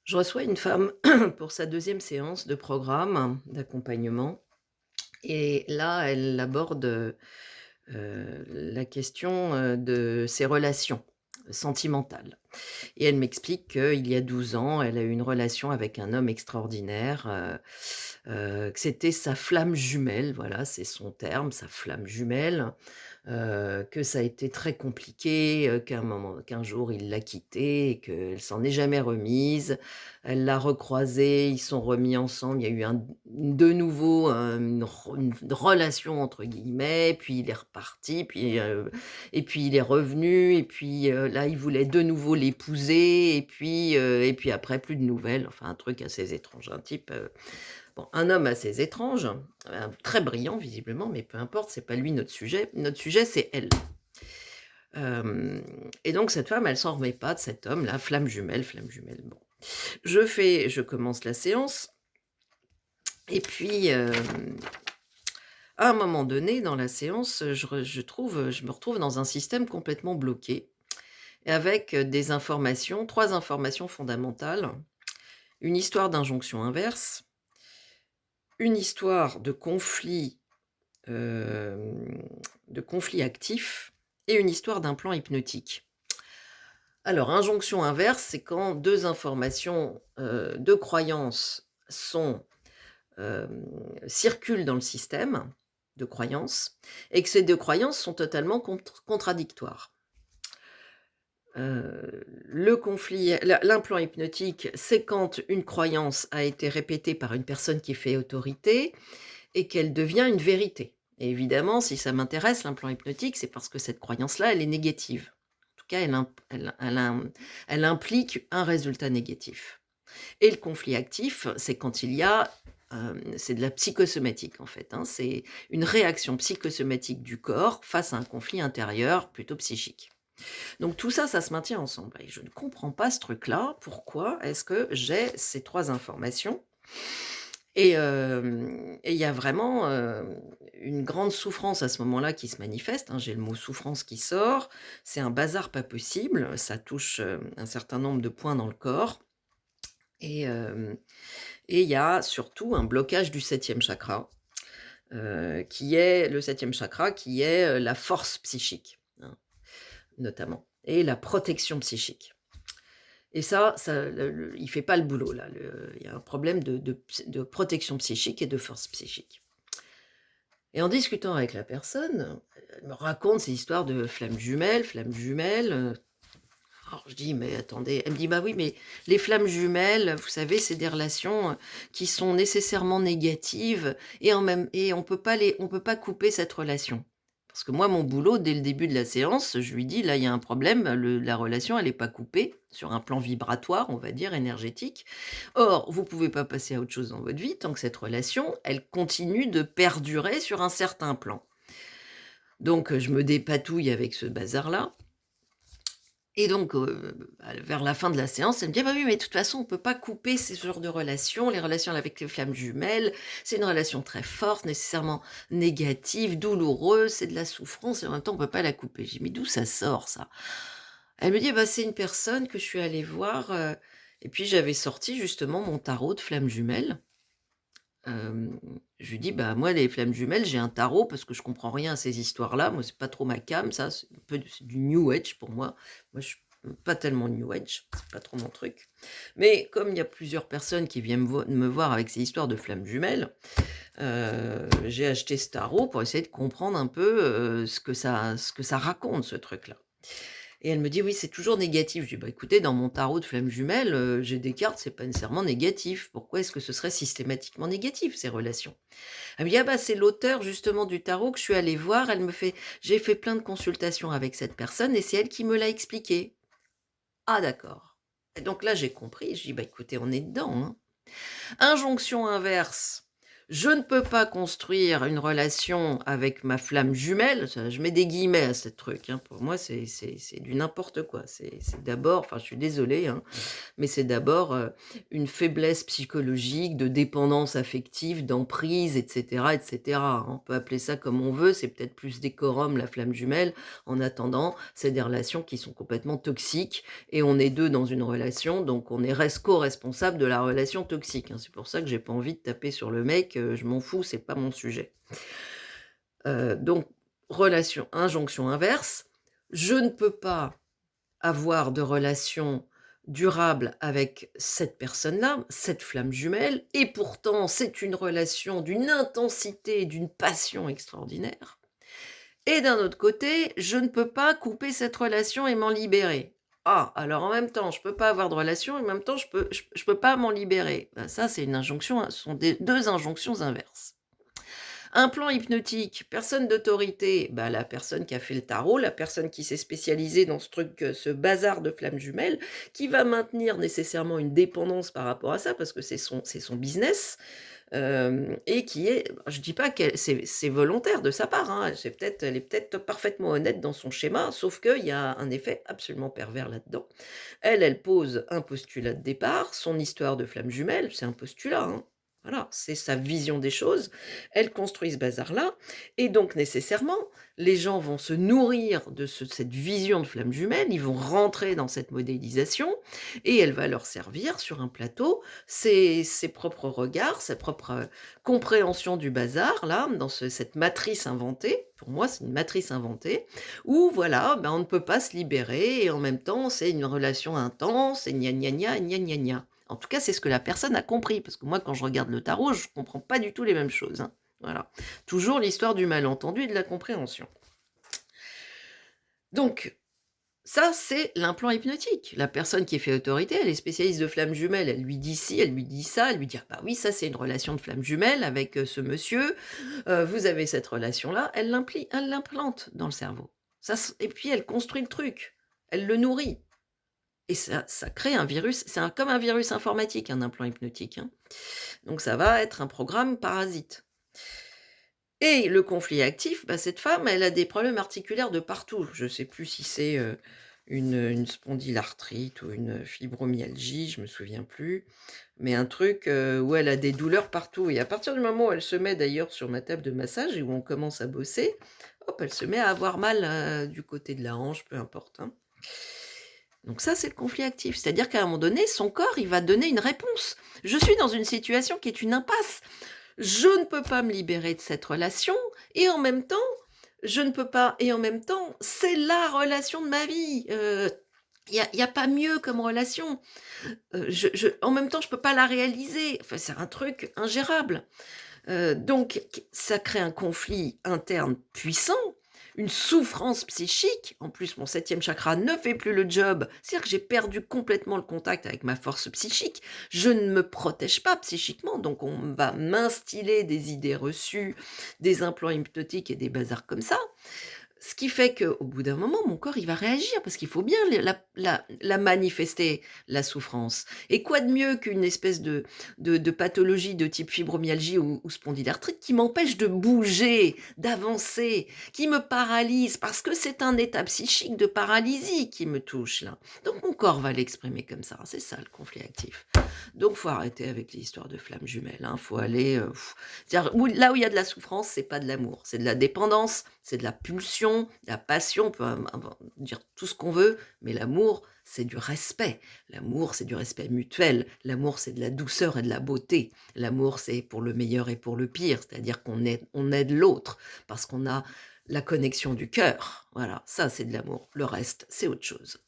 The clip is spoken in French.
Je reçois une femme pour sa deuxième séance de programme d'accompagnement et là, elle aborde, la question, de ses relations sentimentales et elle m'explique qu'il y a 12 ans, elle a eu une relation avec un homme extraordinaire, que c'était sa flamme jumelle, voilà, c'est son terme, sa flamme jumelle. Que ça a été très compliqué, qu'un jour il l'a quittée et qu'elle s'en est jamais remise. Elle l'a recroisé, ils sont remis ensemble, il y a eu de nouveau, une «relation» entre guillemets, puis il est reparti, et puis il est revenu et puis, là il voulait de nouveau l'épouser et puis après plus de nouvelles, enfin un truc assez étrange, un type, bon, un homme assez étrange, très brillant visiblement, mais peu importe, c'est pas lui notre sujet. Notre sujet, c'est elle. Et donc cette femme, elle s'en remet pas de cet homme-là, flamme jumelle, flamme jumelle. Bon, je commence la séance et puis, à un moment donné dans la séance, je me retrouve dans un système complètement bloqué et avec, des informations, 3 informations fondamentales. Une histoire d'injonction inverse, une histoire de conflit actif et une histoire d'un plan hypnotique. Alors, injonction inverse, c'est quand 2 informations, 2 croyances circulent dans le système de croyances et que ces 2 croyances sont totalement contradictoires. Le conflit l'implant hypnotique, c'est quand une croyance a été répétée par une personne qui fait autorité et qu'elle devient une vérité. Et évidemment, si ça m'intéresse, l'implant hypnotique, c'est parce que cette croyance-là, elle est négative. En tout cas, elle implique un résultat négatif. Et le conflit actif, c'est quand il y a, c'est de la psychosomatique en fait, hein, c'est une réaction psychosomatique du corps face à un conflit intérieur plutôt psychique. Donc tout ça, ça se maintient ensemble et je ne comprends pas ce truc-là. Pourquoi est-ce que j'ai ces 3 informations? Et il y a vraiment, une grande souffrance à ce moment-là qui se manifeste, hein. J'ai le mot souffrance qui sort. C'est un bazar pas possible. Ça touche, un certain nombre de points dans le corps et hem et il y a surtout un blocage du septième chakra, qui est le septième chakra qui est, la force psychique, hein, notamment et la protection psychique. Et ça il fait pas le boulot là, il y a un problème de protection psychique et de force psychique. Et en discutant avec la personne, elle me raconte ces histoires de flammes jumelles, alors je dis: «Mais attendez», elle me dit: «Bah oui, mais les flammes jumelles, vous savez, c'est des relations, qui sont nécessairement négatives et on peut pas couper cette relation». Parce que moi, mon boulot, dès le début de la séance, je lui dis: «Là, il y a un problème, le la relation, elle est pas coupée sur un plan vibratoire, on va dire, énergétique. Or, vous pouvez pas passer à autre chose dans votre vie tant que cette relation, elle continue de perdurer sur un certain plan». Donc, je me dépatouille avec ce bazar-là et donc, vers la fin de la séance, elle me dit: «Ah bah oui, mais de toute façon, on peut pas couper ce genre de relation. Les relations avec les flammes jumelles, c'est une relation très forte, nécessairement négative, douloureuse, c'est de la souffrance et en même temps, on peut pas la couper». J'ai dit: «Mais d'où ça sort ça?» Elle me dit: «Bah, c'est une personne que je suis allée voir», et puis j'avais sorti justement mon tarot de flammes jumelles. Je lui dis: «Bah, moi, les flammes jumelles, j'ai un tarot parce que je comprends rien à ces histoires-là. Moi, c'est pas trop ma came ça, c'est du new age pour moi». Moi, je suis pas tellement new age, c'est pas trop mon truc. Mais comme il y a plusieurs personnes qui viennent me voir avec ces histoires de flammes jumelles, j'ai acheté ce tarot pour essayer de comprendre un peu, ce que ça raconte ce truc-là. Et elle me dit: «Oui, c'est toujours négatif». Je dis: «Bah, écoutez, dans mon tarot de flamme jumelle, j'ai des cartes, c'est pas nécessairement négatif. Pourquoi est-ce que ce serait systématiquement négatif, ces relations?» Elle me dit: «Ah bah, c'est l'auteur justement du tarot que je suis allée voir, elle me fait j'ai fait plein de consultations avec cette personne et c'est elle qui me l'a expliqué». «Ah d'accord». Et donc là, j'ai compris, je dis: «Bah, écoutez, on est dedans, hein». Injonction inverse, Je ne peux pas construire une relation avec ma flamme jumelle, ça je mets des guillemets à ce truc, hein. Pour moi, c'est du n'importe quoi. C'est d'abord, enfin, je suis désolée, hein, mais c'est d'abord, une faiblesse psychologique, de dépendance affective, d'emprise et cetera, hein. On peut appeler ça comme on veut, c'est peut-être plus décorum la flamme jumelle. En attendant, c'est des relations qui sont complètement toxiques et on est 2 dans une relation, donc on est res co-responsable de la relation toxique, hein. C'est pour ça que j'ai pas envie de taper sur le mec, je m'en fous, c'est pas mon sujet. Donc relation injonction inverse, je ne peux pas avoir de relation durable avec cette personne-là, cette flamme jumelle, et pourtant c'est une relation d'une intensité et d'une passion extraordinaire. Et d'un autre côté, je ne peux pas couper cette relation et m'en libérer. Ah, alors en même temps, je peux pas avoir de relation et en même temps je peux pas m'en libérer. Bah, ça, c'est une injonction, ce sont des 2 injonctions inverses. Un plan hypnotique, personne d'autorité, bah, la personne qui a fait le tarot, la personne qui s'est spécialisée dans ce truc, ce bazar de flammes jumelles, qui va maintenir nécessairement une dépendance par rapport à ça parce que c'est son business, et qui est, je dis pas qu'elle c'est volontaire de sa part, hein, elle est peut-être parfaitement honnête dans son schéma, sauf qu'il y a un effet absolument pervers là-dedans. Elle pose un postulat de départ, son histoire de flamme jumelle, c'est un postulat, hein. Voilà, c'est sa vision des choses. Elle construit ce bazar-là et donc nécessairement, les gens vont se nourrir de cette vision de flamme jumelle, ils vont rentrer dans cette modélisation et elle va leur servir sur un plateau ses propres regards, sa propre, compréhension du bazar là, dans cette matrice inventée. Pour moi, c'est une matrice inventée où voilà, ben, on ne peut pas se libérer et en même temps, c'est une relation intense et gna gna gna, gna gna gna. En tout cas, c'est ce que la personne a compris, parce que moi, quand je regarde le tarot, je comprends pas du tout les mêmes choses, hein. Voilà. Toujours l'histoire du malentendu et de la compréhension. Donc, ça, c'est l'implant hypnotique. La personne qui est fait autorité, elle est spécialiste de flamme jumelle. Elle lui dit ci, elle lui dit ça, elle lui dit: «Ah bah oui, ça c'est une relation de flamme jumelle avec, ce monsieur, vous avez cette relation-là». Elle l'implante dans le cerveau. Ça et puis elle construit le truc. Elle le nourrit et ça crée un virus, c'est comme un virus informatique, un implant hypnotique, hein. Donc ça va être un programme parasite et le conflit actif, bah, cette femme, elle a des problèmes articulaires de partout. Je ne sais plus si c'est, une spondylarthrite ou une fibromyalgie, je me souviens plus, mais un truc, où elle a des douleurs partout et à partir du moment où elle se met d'ailleurs sur ma table de massage et où on commence à bosser, hop, elle se met à avoir mal, du côté de la hanche, peu importe, hein. Donc ça, c'est le conflit actif. C'est-à-dire qu'à un moment donné, son corps, il va donner une réponse. Je suis dans une situation qui est une impasse. Je ne peux pas me libérer de cette relation et en même temps, je ne peux pas et en même temps, c'est la relation de ma vie. Il y a pas mieux comme relation. En même temps, je peux pas la réaliser. Enfin, c'est un truc ingérable. Donc ça crée un conflit interne puissant, une souffrance psychique. En plus, mon septième chakra ne fait plus le job. C'est-à-dire que j'ai perdu complètement le contact avec ma force psychique. Je ne me protège pas psychiquement, donc on va m'instiller des idées reçues, des implants hypnotiques et des bazars comme ça. Ce qui fait qu'au bout d'un moment, mon corps, il va réagir parce qu'il faut bien la manifester, la souffrance. Et quoi de mieux qu'une espèce de pathologie de type fibromyalgie ou spondylarthrite qui m'empêche de bouger, d'avancer, qui me paralyse parce que c'est un état psychique de paralysie qui me touche là. Donc mon corps va l'exprimer comme ça. C'est ça le conflit actif. Donc faut arrêter avec les histoires de flammes jumelles, hein. Faut aller, c'est-à-dire là où il y a de la souffrance, c'est pas de l'amour, c'est de la dépendance, c'est de la pulsion, de la passion, on peut dire tout ce qu'on veut, mais l'amour, c'est du respect. L'amour, c'est du respect mutuel. L'amour, c'est de la douceur et de la beauté. L'amour, c'est pour le meilleur et pour le pire, c'est-à-dire qu'on aide l'autre parce qu'on a la connexion du cœur. Voilà, ça, c'est de l'amour. Le reste, c'est autre chose.